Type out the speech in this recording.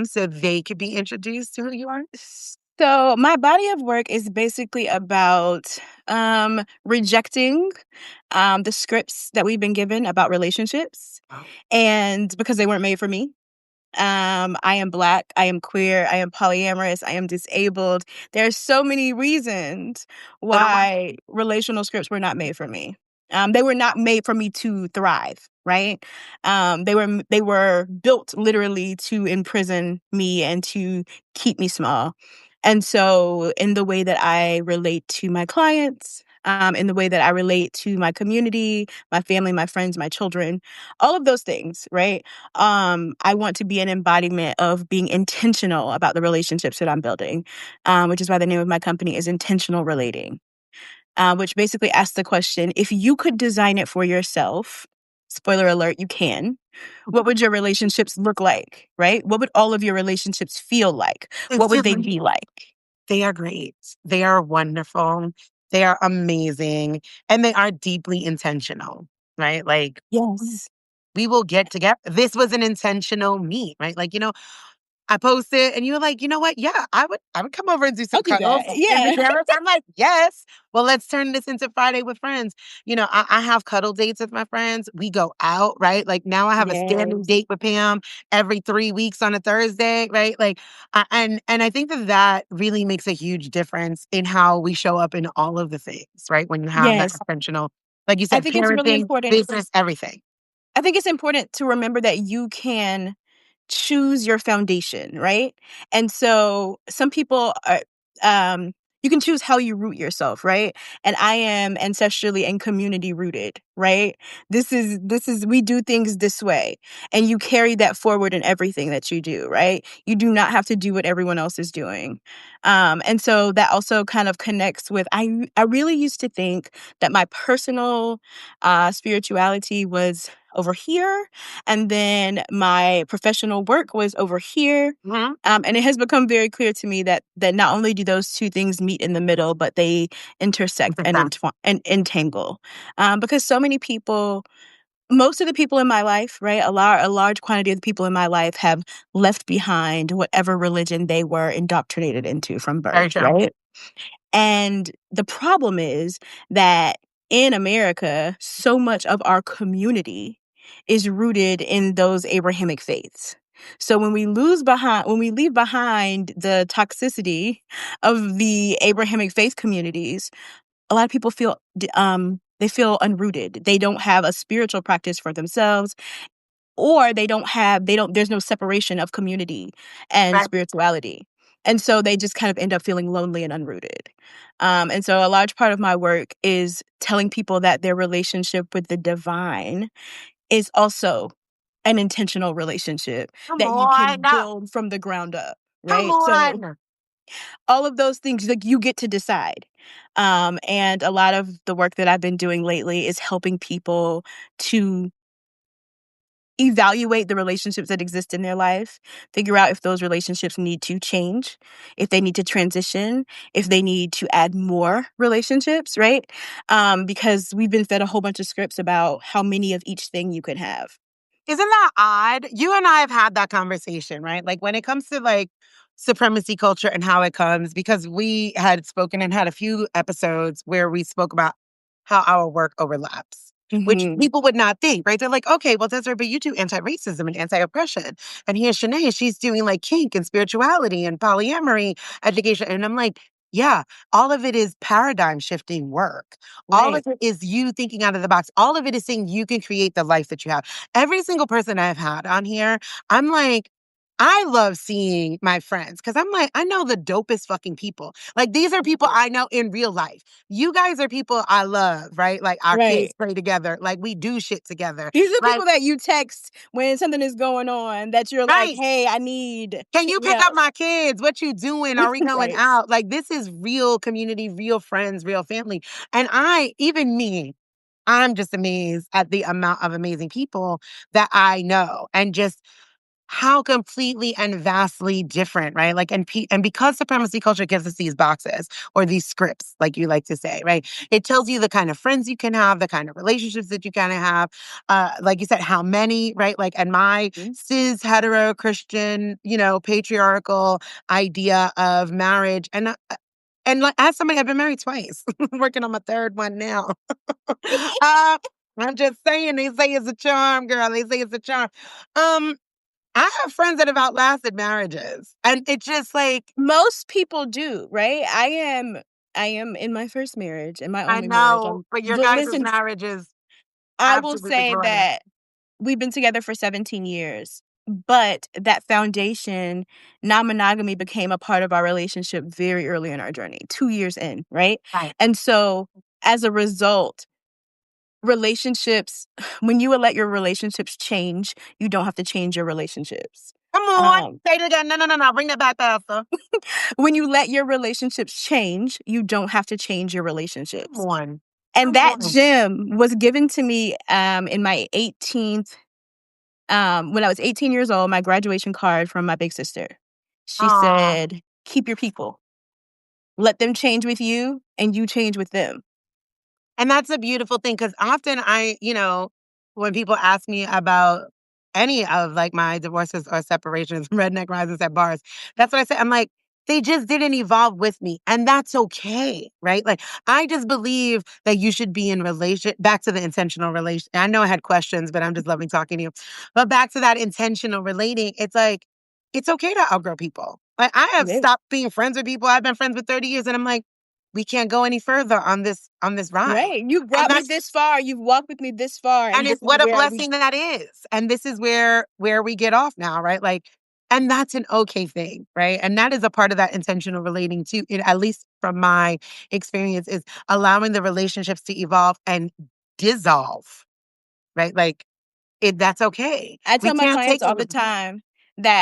so they could be introduced to who you are? So my body of work is basically about rejecting the scripts that we've been given about relationships, Oh. and because they weren't made for me. I am Black, I am queer, I am polyamorous, I am disabled. There are so many reasons So do I. why relational scripts were not made for me. They were not made for me to thrive, right? They were built literally to imprison me and to keep me small. And so, in the way that I relate to my clients, in the way that I relate to my community, my family, my friends, my children, all of those things, right? I want to be an embodiment of being intentional about the relationships that I'm building, which is why the name of my company is Intentional Relating, which basically asks the question, if you could design it for yourself, spoiler alert, you can, what would your relationships look like, right? What would all of your relationships feel like? It's What would just they be like? they are great. They are wonderful. They are amazing. And they are deeply intentional, right? Like, Yes. we will get together. This was an intentional meet, right? Like, I posted and you were like, you know what? Yeah, I would come over and do some I'll do cuddles that. in Yeah. pajamas. I'm like, yes. Well, let's turn this into Friday with friends. I have cuddle dates with my friends. We go out, right? Like now I have a standing Yes. date with Pam every 3 weeks on a Thursday, right? Like, and I think that really makes a huge difference in how we show up in all of the things, right? When you have that Yes. intentional, like you I said, think it's really parenting, important. business, everything. I think it's important to remember that you can choose your foundation, right? And so some people are, um, you can choose how you root yourself, right? And I am ancestrally and community rooted, right? This is we do things this way, and you carry that forward in everything that you do, right? You do not have to do what everyone else is doing. And so that also kind of connects with I really used to think that my personal spirituality was over here, and then my professional work was over here. Mhm. And it has become very clear to me that not only do those two things meet in the middle, but they intersect and and entangle. Because so many people, most of the people in my life, right, a large quantity of the people in my life have left behind whatever religion they were indoctrinated into from Very birth, true. right? And the problem is that in America, so much of our community is rooted in those Abrahamic faiths. So when we leave behind the toxicity of the Abrahamic faith communities, a lot of people feel they feel unrooted. They don't have a spiritual practice for themselves, or they don't there's no separation of community and Right. spirituality. And so they just kind of end up feeling lonely and unrooted. And so a large part of my work is telling people that their relationship with the divine is also an intentional relationship Come that you on. can build from the ground up, Come right? So on. all of those things, like, you get to decide. And a lot of the work that I've been doing lately is helping people to evaluate the relationships that exist in their life, figure out if those relationships need to change, if they need to transition, if they need to add more relationships, right? Because we've been fed a whole bunch of scripts about how many of each thing you can have. Isn't that odd? You and I have had that conversation, right? Like when it comes to like supremacy culture and how it comes, because we had spoken and had a few episodes where we spoke about how our work overlaps, which Hmm. people would not think, right? They're like, okay, well, Desiree, but you do anti-racism and anti-oppression. And here's Chaneé, she's doing like kink and spirituality and polyamory education. And I'm like, yeah, all of it is paradigm shifting work. All of Right. it is you thinking out of the box. All of it is saying you can create the life that you have. Every single person I've had on here, I'm like, I love seeing my friends because I'm like, I know the dopest fucking people. Like, these are people I know in real life. You guys are people I love, right? Like, our kids Right. play together. Like, we do shit together. These are Like, people that you text when something is going on, that you're like, right. hey, I need, Can you pick up help. my kids? What you doing? Are we going Right. out? Like, this is real community, real friends, real family. And even me, I'm just amazed at the amount of amazing people that I know and just how completely and vastly different, right? Like, and because supremacy culture gives us these boxes or these scripts, like you like to say, right? It tells you the kind of friends you can have, the kind of relationships that you can have, like you said, how many, right? Like, and my Mhm. cis hetero Christian, patriarchal idea of marriage, and like as somebody, I've been married twice, working on my third one now. I'm just saying, they say it's a charm, girl. They say it's a charm. Um, I have friends that have outlasted marriages, and it's just like, Most people do, right? I am in my first marriage, and my I only marriage. know, but your But guys' listen, marriage is I will absolutely say glorious. that we've been together for 17 years, but that foundation, non-monogamy, became a part of our relationship very early in our journey, 2 years in, right? Right. And so, as a result, relationships when you let your relationships change, you don't have to change your relationships. Come on, Um, say it again. No, no, no, no. Bring that back, Pastor. when you let your relationships change, you don't have to change your Come relationships. on. And Come that on. gem was given to me, in my 18th when I was 18 years old, my graduation card from my big sister. She Aw. said, "Keep your people. Let them change with you, and you change with them." And that's a beautiful thing because often when people ask me about any of like my divorces or separations, redneck rises at bars, that's what I say. I'm like, they just didn't evolve with me. And that's okay. Right. Like, I just believe that you should be in relation back to the intentional relation. I know I had questions, but I'm just loving talking to you. But back to that intentional relating, it's like, it's okay to outgrow people. Like, I have It is. stopped being friends with people I've been friends with 30 years, and I'm like, we can't go any further on this ride. Right. You And brought me that's this far. You've walked with me this far, and and this it's is what a where we blessing that is. And this is where we get off now, right? Like, and that's an okay thing, right? And that is a part of that intentional relating too, at least from my experience, is allowing the relationships to evolve and dissolve, right? Like, that's okay. I We tell my can't clients take all the over. time.